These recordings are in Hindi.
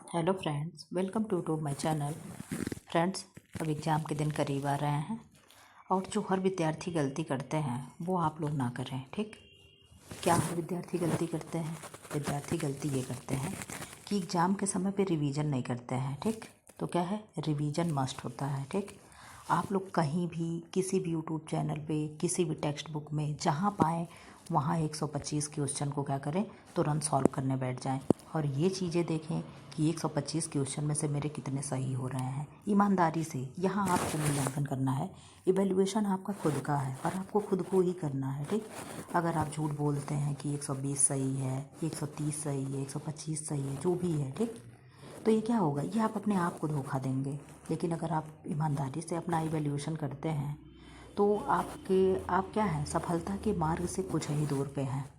Hello friends, welcome to my channel. Friends, अब एग्ज़ाम के दिन करीब आ रहे हैं और जो हर विद्यार्थी गलती करते हैं वो आप लोग ना करें। ठीक, क्या हर विद्यार्थी गलती करते हैं? विद्यार्थी गलती ये करते हैं कि एग्ज़ाम के समय पे रिवीजन नहीं करते हैं। ठीक, तो क्या है, रिवीजन मस्ट होता है। ठीक, आप लोग कहीं भी किसी भी यूट्यूब चैनल पे किसी भी टेक्स्ट बुक में जहाँ पाएँ वहाँ 125 क्वेश्चन को क्या करें, तुरंत सॉल्व करने बैठ जाएं और ये चीज़ें देखें कि 125 क्वेश्चन में से मेरे कितने सही हो रहे हैं। ईमानदारी से यहाँ आपको मूल्यांकन करना है। इवैल्यूएशन आपका खुद का है और आपको खुद को ही करना है। ठीक, अगर आप झूठ बोलते हैं कि 120 सही है, 130 सही है, 125 सही है, जो भी है, ठीक, तो ये क्या होगा, ये आप अपने आप को धोखा देंगे। लेकिन अगर आप ईमानदारी से अपना इवैल्यूएशन करते हैं तो आप क्या हैं, सफलता के मार्ग से कुछ ही दूर पे हैं।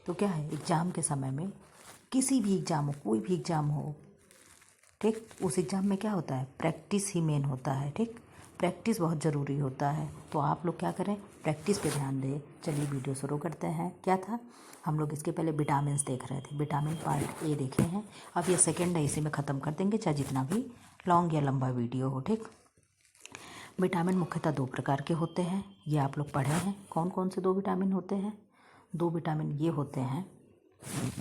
तो क्या है, एग्ज़ाम के समय में किसी भी एग्ज़ाम हो, कोई भी एग्ज़ाम हो, ठीक, उस एग्ज़ाम में क्या होता है, प्रैक्टिस ही मेन होता है। ठीक, प्रैक्टिस बहुत ज़रूरी होता है। तो आप लोग क्या करें, प्रैक्टिस पे ध्यान दें। चलिए वीडियो शुरू करते हैं। क्या था, हम लोग इसके पहले विटामिन्स देख रहे थे, विटामिन पार्ट ए देखे हैं। अब ये सेकेंड है, इसी में ख़त्म कर देंगे, चाहे जितना भी लॉन्ग या लंबा वीडियो हो। ठीक, विटामिन मुख्यतः दो प्रकार के होते हैं, ये आप लोग पढ़े हैं। कौन कौन से दो विटामिन होते हैं? दो विटामिन ये होते हैं,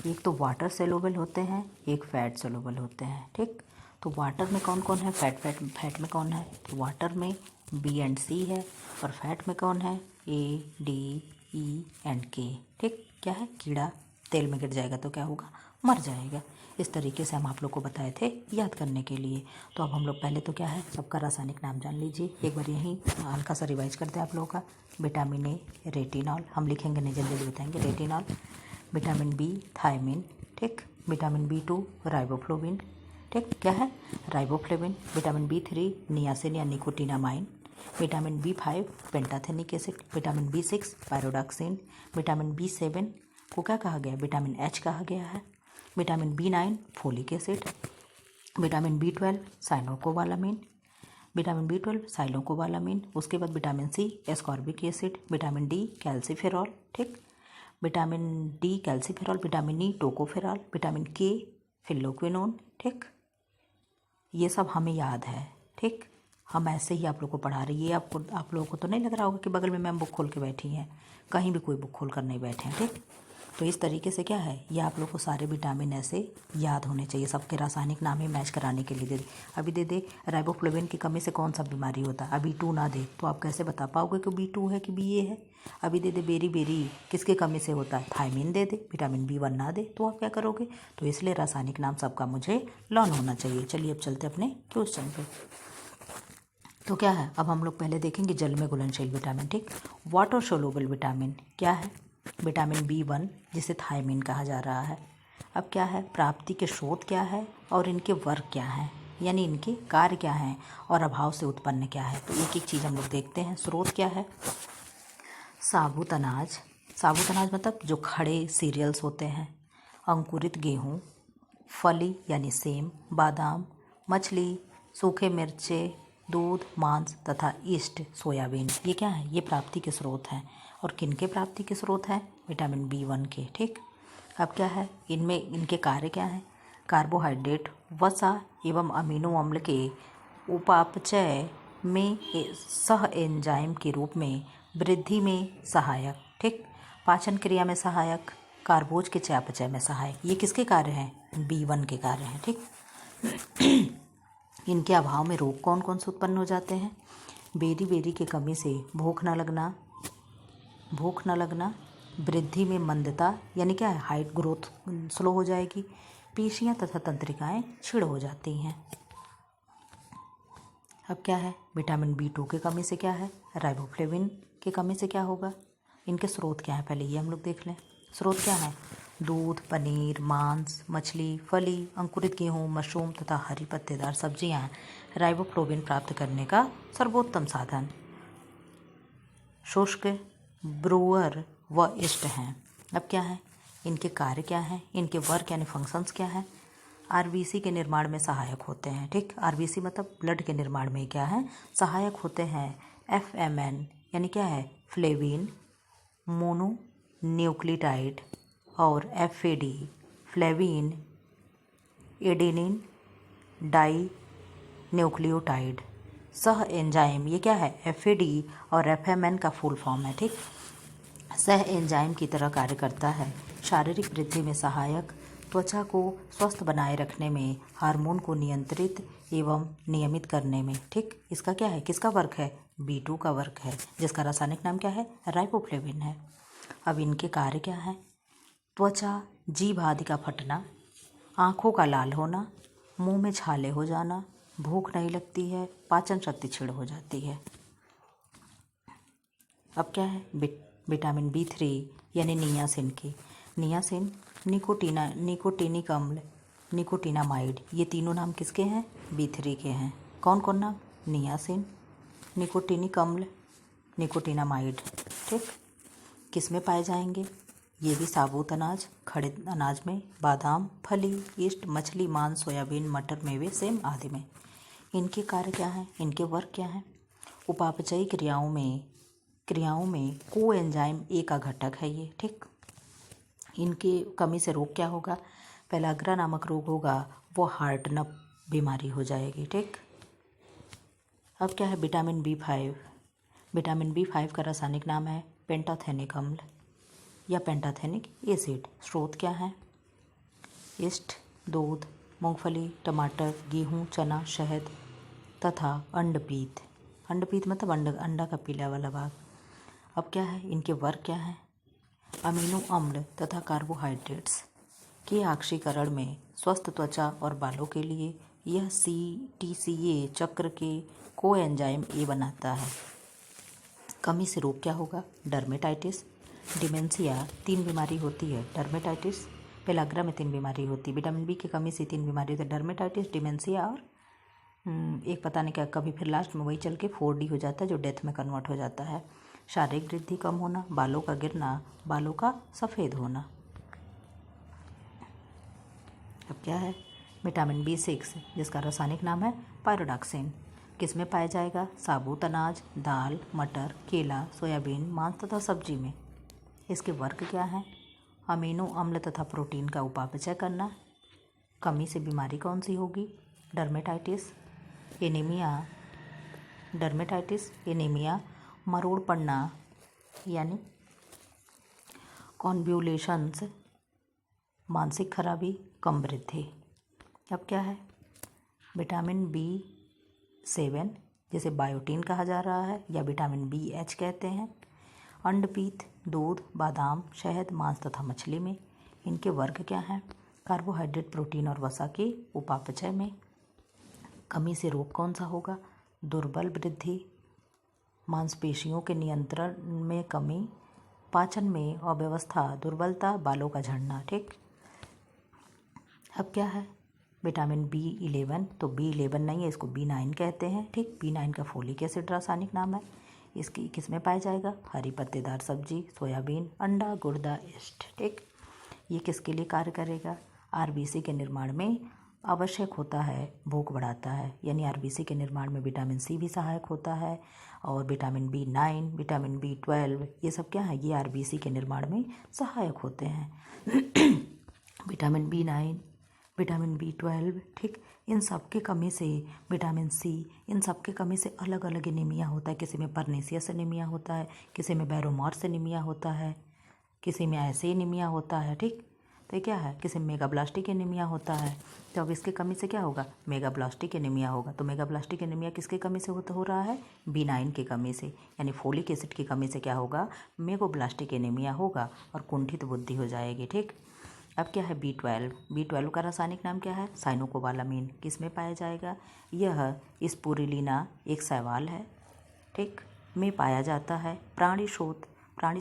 एक तो वाटर सेलुबल होते हैं, एक फैट सेलुबल होते हैं। ठीक, तो वाटर में कौन कौन है, फैट में कौन है? तो वाटर में बी एंड सी है और फैट में कौन है, ए डी ई एंड के। ठीक, क्या है, कीड़ा तेल में गिर जाएगा तो क्या होगा, मर जाएगा। इस तरीके से हम आप लोग को बताए थे याद करने के लिए। तो अब हम लोग पहले तो क्या है, सबका रासायनिक नाम जान लीजिए। एक बार यहीं हल्का सा रिवाइज करते हैं आप लोगों का। विटामिन ए रेटिनॉल, हम लिखेंगे नहीं, जल्दी जल्दी बताएंगे। रेटिनॉल, विटामिन बी थायमिन, ठीक, विटामिन बी2 राइबोफ्लोविन, ठीक, क्या है, राइबोफ्लेविन, विटामिन बी3 नियासिन या nicotinamide, vitamin B five pantothenic acid, vitamin बी6 पायरोडॉक्सिन, विटामिन बी7 को क्या कहा गया, विटामिन एच कहा गया है, vitamin B nine folic acid, vitamin बी12 साइनोकोबालामिन, विटामिन बी12 साइलोकोबालामिन, उसके बाद vitamin C ascorbic acid, vitamin D calciferol, ठीक, vitamin D calciferol, vitamin E tocopherol, vitamin K phylloquinone. ठीक, ये सब हमें याद है। ठीक, हम ऐसे ही आप लोग को पढ़ा रही है। आप लोगों को तो नहीं लग रहा होगा कि बगल में मैम बुक खोल के बैठी हैं, कहीं भी कोई बुक खोल कर नहीं बैठे हैं। ठीक, तो इस तरीके से क्या है, ये आप लोग को सारे विटामिन ऐसे याद होने चाहिए। सबके रासायनिक नाम ही मैच कराने के लिए दे दे। अभी दे दे राइबोफ्लेविन की कमी से कौन सा बीमारी होता है, अभी बी2 ना दे तो आप कैसे बता पाओगे कि बी2 है कि बी ए है। अभी दे दे बेरी बेरी किसके कमी से होता है, थायमिन दे दे, विटामिन बी1 ना दे तो आप क्या करोगे। तो इसलिए रासायनिक नाम सबका मुझे लर्न होना चाहिए। चलिए अब चलते अपने क्वेश्चन पे। तो क्या है, अब हम लोग पहले देखेंगे जल में घुलनशील विटामिन। ठीक, वाटर सोलुबल विटामिन क्या है, विटामिन बी1 जिसे थायमिन कहा जा रहा है। अब क्या है, प्राप्ति के स्रोत क्या है और इनके वर्ग क्या हैं, यानी इनके कार्य क्या हैं और अभाव से उत्पन्न क्या है। तो एक एक चीज़ हम लोग देखते हैं। स्रोत क्या है, साबुत अनाज, साबुत अनाज मतलब जो खड़े सीरियल्स होते हैं, अंकुरित गेहूँ, फली यानी सेम, बादाम, मछली, सूखे मिर्चे, दूध, मांस तथा ईस्ट सोयाबीन, ये क्या है, ये प्राप्ति के स्रोत हैं। और किनके प्राप्ति के स्रोत हैं, विटामिन बी1 के। ठीक, अब क्या है, इनमें इनके कार्य क्या हैं, कार्बोहाइड्रेट, वसा एवं अमीनो अम्ल के उपापचय में सह एंजाइम के रूप में वृद्धि में सहायक, ठीक, पाचन क्रिया में सहायक, कार्बोज के चयापचय में सहायक। ये किसके कार्य हैं, बी1 के कार्य हैं। ठीक, इनके अभाव में रोग कौन कौन से उत्पन्न हो जाते हैं, बेरी बेरी की कमी से भूख न लगना, वृद्धि में मंदता यानी क्या है, हाइट ग्रोथ स्लो हो जाएगी, पेशियां तथा तंत्रिकाएं क्षीण हो जाती हैं। अब क्या है, विटामिन बी2 की कमी से क्या है, राइबोफ्लेविन की कमी से क्या होगा। इनके स्रोत क्या है, पहले ये हम लोग देख लें। स्रोत क्या है, दूध, पनीर, मांस, मछली, फली, अंकुरित गेहूँ, मशरूम तथा हरी पत्तेदार सब्जियां राइबोफ्लेविन प्राप्त करने का सर्वोत्तम साधन शुष्क, ब्रूअर व ईस्ट हैं। अब क्या है, इनके कार्य क्या हैं, इनके वर्क यानी फंक्शंस क्या है। आरबीसी के निर्माण में सहायक होते हैं। ठीक, आरबीसी मतलब ब्लड के निर्माण में क्या है, सहायक होते हैं। एफएमएन यानी क्या है, फ्लेविन, मोनो न्यूक्लियोटाइड, और FAD flavin adenine dinucleotide. सह एंजाइम, ये क्या है, FAD और FMN का फुल फॉर्म है, ठीक। सह एंजाइम की तरह कार्य करता है, शारीरिक वृद्धि में सहायक, त्वचा को स्वस्थ बनाए रखने में, हार्मोन को नियंत्रित एवं नियमित करने में, ठीक। इसका क्या है, किसका वर्क है, B2 का वर्क है, जिसका रासायनिक नाम क्या है, राइबोफ्लेविन है। अब इनके कार्य क्या है, त्वचा जीभ आदि का फटना, आँखों का लाल होना, मुंह में छाले हो जाना, भूख नहीं लगती है, पाचन शक्ति क्षीण हो जाती है। अब क्या है, विटामिन B3 यानी नियासिन की, नियासिन निकोटीनिक अम्ल, निकोटिनामाइड, ये तीनों नाम किसके हैं, B3 के हैं। कौन कौन नाम, नियासिन, निकोटीनिक अम्ल, निकोटिनामाइड, ठीक। किस में पाए जाएंगे, ये भी साबुत अनाज, खड़े अनाज में, बादाम, फली, ईस्ट, मछली, मांस, सोयाबीन, मटर, मेवे, सेम आदि में। इनके कार्य क्या हैं, इनके वर्क क्या हैं, उपापचयी क्रियाओं में कोएंजाइम A का घटक है ये, ठीक। इनकी कमी से रोग क्या होगा, पेलाग्रा नामक रोग होगा, वो हार्टनप बीमारी हो जाएगी, ठीक। अब क्या है, विटामिन B5, विटामिन B5 का रासायनिक नाम है पेंटाथेनिक अम्ल या पेंटाथेनिक एसिड। स्रोत क्या है, ईस्ट, दूध, मूंगफली, टमाटर, गेहूँ, चना, शहद तथा अंडपीत। अंडपीत मतलब अंडा का पीला वाला भाग। अब क्या है, इनके वर्क क्या है, अमीनो अम्ल तथा कार्बोहाइड्रेट्स के ऑक्सीकरण में, स्वस्थ त्वचा और बालों के लिए यह CTCA चक्र के कोएंजाइम A बनाता है। कमी से रोग क्या होगा, डर्मेटाइटिस, डिमेंशिया, 3 बीमारी होती है, डर्मेटाइटिस, पेलाग्रा में 3 बीमारी होती है, विटामिन B की कमी से 3 बीमारी होती है, डर्मेटाइटिस, डिमेंशिया और एक पता नहीं क्या, कभी फिर लास्ट में वही चल के 4D हो जाता है जो डेथ में कन्वर्ट हो जाता है। शारीरिक वृद्धि कम होना, बालों का गिरना, बालों का सफ़ेद होना। अब क्या है, विटामिन B6 जिसका रासायनिक नाम है पायरोडॉक्सिन, किस में पाया जाएगा, साबुत अनाज, दाल, मटर, केला, सोयाबीन, मांस तथा सब्जी में। इसके वर्क क्या है, अमीनो अम्ल तथा प्रोटीन का उपापचय करना। कमी से बीमारी कौन सी होगी, डर्मेटाइटिस, एनीमिया, मरोड़ पड़ना यानी कॉन्व्यूलेशंस, मानसिक खराबी, कम वृद्धि। अब क्या है, विटामिन B7 जिसे बायोटीन कहा जा रहा है या विटामिन BH कहते हैं, अंडपीत, दूध, बादाम, शहद, मांस तथा मछली में। इनके वर्ग क्या हैं, कार्बोहाइड्रेट, प्रोटीन और वसा के उपापचय में। कमी से रोग कौन सा होगा, दुर्बल वृद्धि, मांसपेशियों के नियंत्रण में कमी, पाचन में अव्यवस्था, दुर्बलता, बालों का झड़ना, ठीक। अब क्या है, विटामिन B11, तो B11 नहीं है, इसको B9 कहते हैं, ठीक। B9 का फोलिक एसिड रासायनिक नाम है। इसकी किस में पाया जाएगा, हरी पत्तेदार सब्जी, सोयाबीन, अंडा, गुर्दा, ईस्ट, ठीक। ये किसके लिए कार्य करेगा, RBC के निर्माण में आवश्यक होता है, भूख बढ़ाता है, यानी RBC के निर्माण में विटामिन C भी सहायक होता है। और विटामिन B9, विटामिन B12, ये सब क्या है, ये RBC के निर्माण में सहायक होते हैं। विटामिन B9, विटामिन B12, ठीक। इन सब की कमी से, विटामिन C, इन सब की कमी से अलग अलग एनीमिया होता है। किसी में परनीसियस एनीमिया होता है, किसी में बैरोमॉर्स एनीमिया होता है, किसी में ऐसे एनीमिया होता है, ठीक। तो क्या है, किसी में मेगाब्लास्टिक एनीमिया होता है। तो अब इसकी कमी से क्या होगा, मेगाब्लास्टिक एनीमिया होगा। तो मेगाब्लास्टिक एनीमिया किसकी कमी से हो रहा है, B9 की कमी से, यानी फोलिक एसिड की कमी से क्या होगा, मेगाब्लास्टिक एनीमिया होगा और कुंठित बुद्धि हो जाएगी, ठीक। अब क्या है, B12 का रासायनिक नाम क्या है, साइनोकोबालामीन, किस में पाया जाएगा, यह स्पुरुलिना एक शैवाल है, ठीक, में पाया जाता है। प्राणी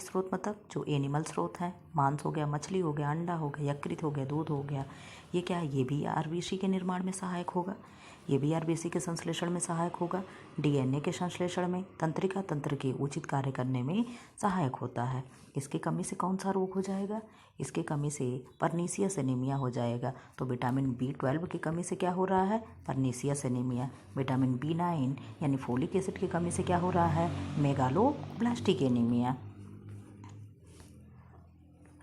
स्रोत मतलब जो एनिमल स्रोत हैं, मांस हो गया, मछली हो गया, अंडा हो गया, यकृत हो गया, दूध हो गया, ये क्या है, ये भी RBC के निर्माण में सहायक होगा, ये भी RBC के संश्लेषण में सहायक होगा, DNA के संश्लेषण में, तंत्रिका तंत्र के उचित कार्य करने में सहायक होता है। इसकी कमी से कौन सा रोग हो जाएगा, इसकी कमी से परनीसियस एनीमिया हो जाएगा। तो विटामिन B12 की कमी से क्या हो रहा है, परनीसियस एनीमिया। विटामिन B9 यानी फोलिक एसिड की कमी से क्या हो रहा है, मेगालोब्लास्टिक एनीमिया।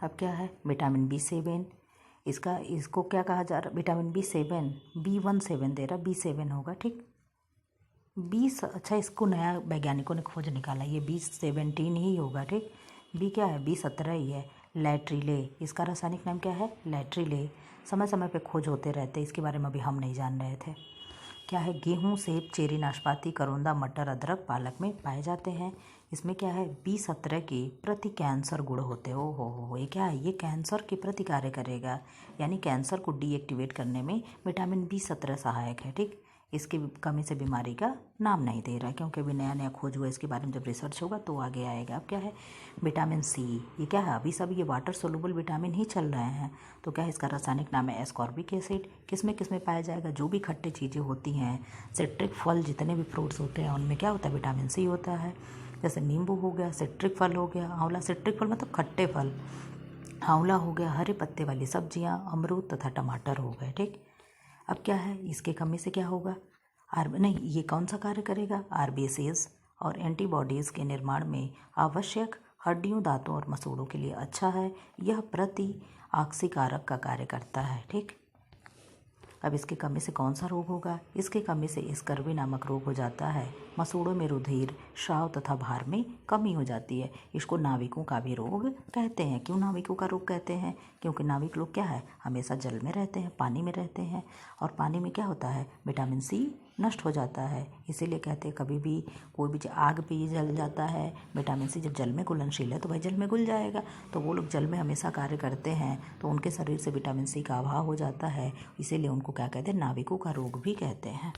अब क्या है, विटामिन B7, इसको क्या कहा जा रहा, विटामिन B7, B17 दे रहा, B7 होगा, ठीक। अच्छा, इसको नया वैज्ञानिकों ने खोज निकाला, ये B17 ही होगा, ठीक। बी क्या है, B17 ही है। लैट्रिले, इसका रासायनिक नाम क्या है, लैट्रिले। समय समय पे खोज होते रहते, इसके बारे में अभी हम नहीं जान रहे थे। क्या है, गेहूँ, सेब, चेरी, नाशपाती, करौंदा, मटर, अदरक, पालक में पाए जाते हैं। इसमें क्या है, B17 के प्रति कैंसर गुण होते हैं। हो ये क्या है, ये कैंसर के प्रति कार्य करेगा, यानी कैंसर को डीएक्टिवेट करने में विटामिन B17 सहायक है, ठीक। इसकी कमी से बीमारी का नाम नहीं दे रहा, क्योंकि अभी नया नया खोज हुआ, इसके बारे में जब रिसर्च होगा तो आगे आएगा। अब क्या है, विटामिन C, ये क्या है, अभी सब ये वाटर सोलुबल विटामिन ही चल रहे हैं। तो क्या है, इसका रासायनिक नाम है एस्कॉर्बिक एसिड। किसमें किसमें पाया जाएगा, जो भी खट्टे चीज़ें होती हैं, सिट्रिक फल, जितने भी फ्रूट्स होते हैं उनमें क्या होता है, विटामिन C होता है। जैसे नींबू हो गया, सिट्रिक फल हो गया, आंवला, सिट्रिक फल मतलब खट्टे फल, आंवला हो गया, हरे पत्ते वाली सब्जियां, अमरूद तथा टमाटर हो गए, ठीक। अब क्या है, इसके कमी से क्या होगा, ये कौन सा कार्य करेगा, आरबीसीज और एंटीबॉडीज़ के निर्माण में आवश्यक, हड्डियों, दांतों और मसूड़ों के लिए अच्छा है। यह प्रति ऑक्सीकारक का कार्य करता है, ठीक। अब इसकी कमी से कौन सा रोग होगा, इसकी कमी से स्कर्वी नामक रोग हो जाता है। मसूड़ों में रुधिर, स्राव तथा भार में कमी हो जाती है। इसको नाविकों का भी रोग कहते हैं। क्यों नाविकों का रोग कहते हैं, क्योंकि नाविक लोग क्या है, हमेशा जल में रहते हैं, पानी में रहते हैं, और पानी में क्या होता है, विटामिन C नष्ट हो जाता है। इसीलिए कहते हैं कभी भी कोई भी आग पे जल जाता है, विटामिन C जब जल में घुलनशील है तो भाई जल में घुल जाएगा। तो वो लोग जल में हमेशा कार्य करते हैं, तो उनके शरीर से विटामिन C का अभाव हो जाता है। इसीलिए उनको क्या कहते हैं, नाविकों का रोग भी कहते हैं।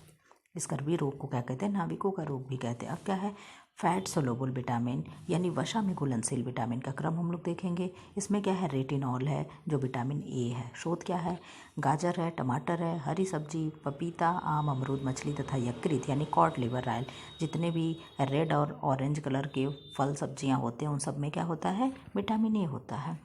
स्कर्वी रोग को क्या कहते हैं, नाविकों का रोग भी कहते हैं। अब क्या है, फैट सोलुबल विटामिन, यानी वसा में घुलनशील विटामिन का क्रम हम लोग देखेंगे। इसमें क्या है, रेटिनॉल है जो विटामिन A है। स्रोत क्या है, गाजर है, टमाटर है, हरी सब्जी, पपीता, आम, अमरूद, मछली तथा यकृत यानी कॉड लिवर ऑयल, जितने भी रेड और ऑरेंज कलर के फल सब्जियां होते हैं उन सब में क्या होता है, विटामिन A होता है।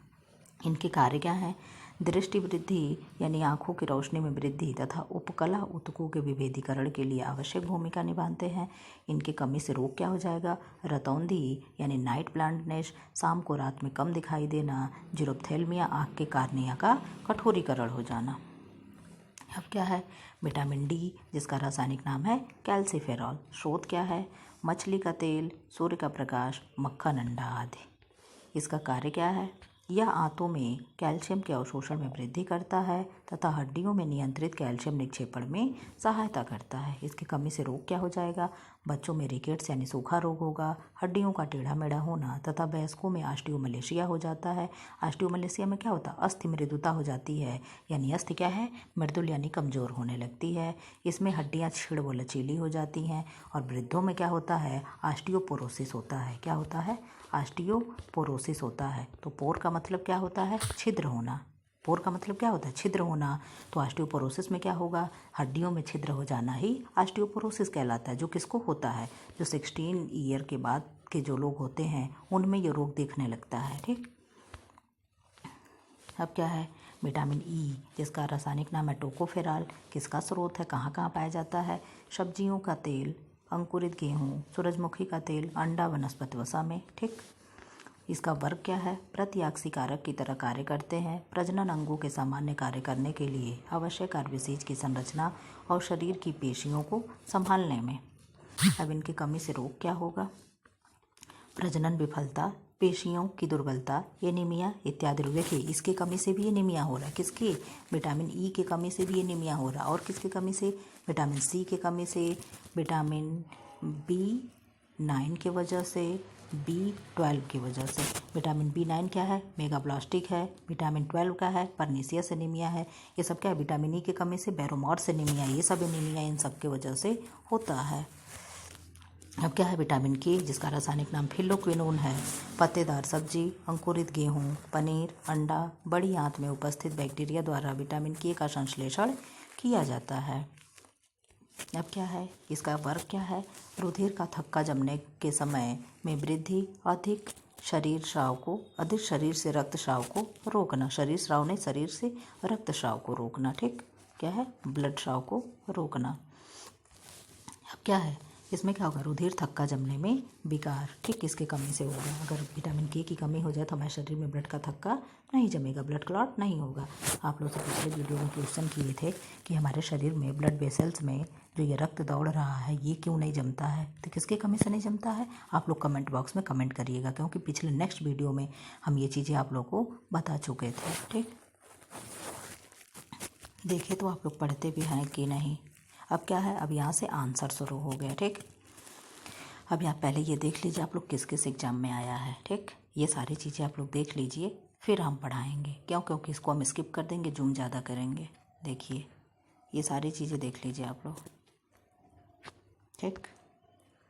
इनके कार्य क्या हैं, दृष्टि वृद्धि यानी आँखों की रोशनी में वृद्धि तथा उपकला ऊतकों के विभेदीकरण के लिए आवश्यक भूमिका निभाते हैं। इनकी कमी से रोग क्या हो जाएगा, रतौंधी यानी नाइट ब्लाइंडनेस, शाम को रात में कम दिखाई देना, जीरोप्थेल्मिया आँख के कार्निया का कठोरीकरण हो जाना। अब क्या है, विटामिन D, जिसका रासायनिक नाम है कैल्सिफेरॉल। स्रोत क्या है, मछली का तेल, सूर्य का प्रकाश, मक्खन, अंडा आदि। इसका कार्य क्या है, यह आंतों में कैल्शियम के अवशोषण में वृद्धि करता है तथा हड्डियों में नियंत्रित कैल्शियम निक्षेपण में सहायता करता है। इसकी कमी से रोग क्या हो जाएगा, बच्चों में रिकेट्स यानी सूखा रोग होगा, हड्डियों का टेढ़ा मेढ़ा होना तथा वयस्कों में ऑस्टियोमलेशिया हो जाता है। ऑस्टियोमलेशिया में क्या होता है, अस्थि मृदुता हो जाती है, यानी अस्थि क्या है, मृदुल यानी कमज़ोर होने लगती है। इसमें हड्डियाँ छीड़ व लचीली हो जाती हैं। और वृद्धों में क्या होता है, ऑस्टियोपोरोसिस होता है। क्या होता है, ऑस्टियोपोरोसिस होता है। तो पोर का मतलब क्या होता है, छिद्र होना। पोर का मतलब क्या होता है, छिद्र होना। तो ऑस्टियोपोरोसिस में क्या होगा, हड्डियों में छिद्र हो जाना ही ऑस्टियोपोरोसिस कहलाता है। जो किसको होता है, जो 16 ईयर के बाद के जो लोग होते हैं उनमें ये रोग देखने लगता है, ठीक। अब क्या है, विटामिन E, जिसका रासायनिक नाम है टोकोफेरॉल। किसका स्रोत है, कहाँ कहाँ पाया जाता है, सब्जियों का तेल, अंकुरित गेहूँ, सूरजमुखी का तेल, अंडा, वनस्पति वसा में, ठीक। इसका वर्ग क्या है, प्रतिऑक्सीकारक की तरह कार्य करते हैं। प्रजनन अंगों के सामान्य कार्य करने के लिए आवश्यक आरबीसीज की संरचना और शरीर की पेशियों को संभालने में। अब इनकी कमी से रोग क्या होगा, प्रजनन विफलता, पेशियों की दुर्बलता, एनीमिया इत्यादि रोग। देखिए इसकी कमी से भी एनीमिया हो रहा है, किसकी, विटामिन E की कमी से भी एनीमिया हो रहा है। और किसकी कमी से, विटामिन C की कमी से, विटामिन B9 की वजह से, B12 की वजह से। विटामिन B9 क्या है, मेगाब्लास्टिक है। विटामिन 12 का है, परनीसियस एनीमिया है। ये सब क्या है, विटामिन E की कमी से बैरोमॉर्स एनीमिया, ये सब एनीमिया इन सब की वजह से होता है। अब क्या है, विटामिन K, जिसका रासायनिक नाम फिलोक्विनोन है। पत्तेदार सब्जी, अंकुरित गेहूँ, पनीर, अंडा, बड़ी आंत में उपस्थित बैक्टीरिया द्वारा विटामिन K का संश्लेषण किया जाता है। अब क्या है, इसका वर्ग क्या है, रुधिर का थक्का जमने के समय में वृद्धि, अधिक शरीर से रक्त स्राव को रोकना। शरीर स्राव नहीं, शरीर से रक्त स्राव को रोकना, ठीक। क्या है, ब्लड स्राव को रोकना। अब क्या है, इसमें क्या होगा, रुधिर थक्का जमने में विकार, ठीक, किसके कमी से होगा। अगर विटामिन के की कमी हो जाए तो हमारे शरीर में ब्लड का थक्का नहीं जमेगा, ब्लड क्लॉट नहीं होगा। आप लोग से पिछले वीडियो में क्वेश्चन किए थे कि हमारे शरीर में ब्लड वेसल्स में जो ये रक्त दौड़ रहा है ये क्यों नहीं जमता है, तो किसके कमी से नहीं जमता है। आप लोग कमेंट बॉक्स में कमेंट करिएगा, क्योंकि पिछले नेक्स्ट वीडियो में हम ये चीज़ें आप लोग को बता चुके थे। ठीक, देखे तो आप लोग पढ़ते भी हैं कि नहीं। अब क्या है, अब यहाँ से आंसर शुरू हो गया। ठीक, अब यहाँ पहले ये देख लीजिए आप लोग किस किस एग्ज़ाम में आया है। ठीक, ये सारी चीज़ें आप लोग देख लीजिए, फिर हम पढ़ाएंगे। क्यों, क्योंकि इसको हम स्किप कर देंगे, जूम ज़्यादा करेंगे। देखिए ये सारी चीज़ें देख लीजिए आप लोग। ठीक,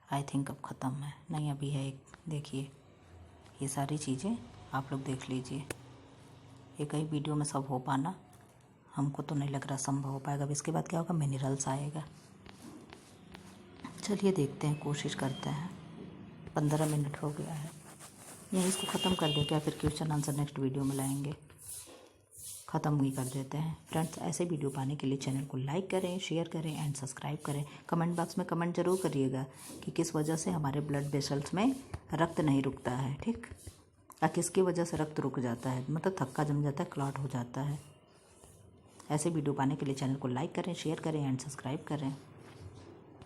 आई थिंक अब ख़त्म है, नहीं अभी है एक। देखिए ये सारी चीज़ें आप लोग देख लीजिए। एक ही वीडियो में सब हो पाना हमको तो नहीं लग रहा संभव हो पाएगा। अब इसके बाद क्या होगा, मिनरल्स आएगा। चलिए देखते हैं, कोशिश करते हैं। 15 मिनट हो गया है, यहीं इसको ख़त्म कर दें क्या, फिर क्वेश्चन आंसर नेक्स्ट वीडियो में लाएंगे। ख़त्म ही कर देते हैं। फ्रेंड्स, ऐसे वीडियो पाने के लिए चैनल को लाइक करें, शेयर करें एंड सब्सक्राइब करें। कमेंट बॉक्स में कमेंट जरूर करिएगा कि किस वजह से हमारे ब्लड वेसल्स में रक्त नहीं रुकता है। ठीक, और किसकी वजह से रक्त रुक जाता है, मतलब थक्का जम जाता है, क्लॉट हो जाता है। ऐसे वीडियो पाने के लिए चैनल को लाइक करें, शेयर करें एंड सब्सक्राइब करें।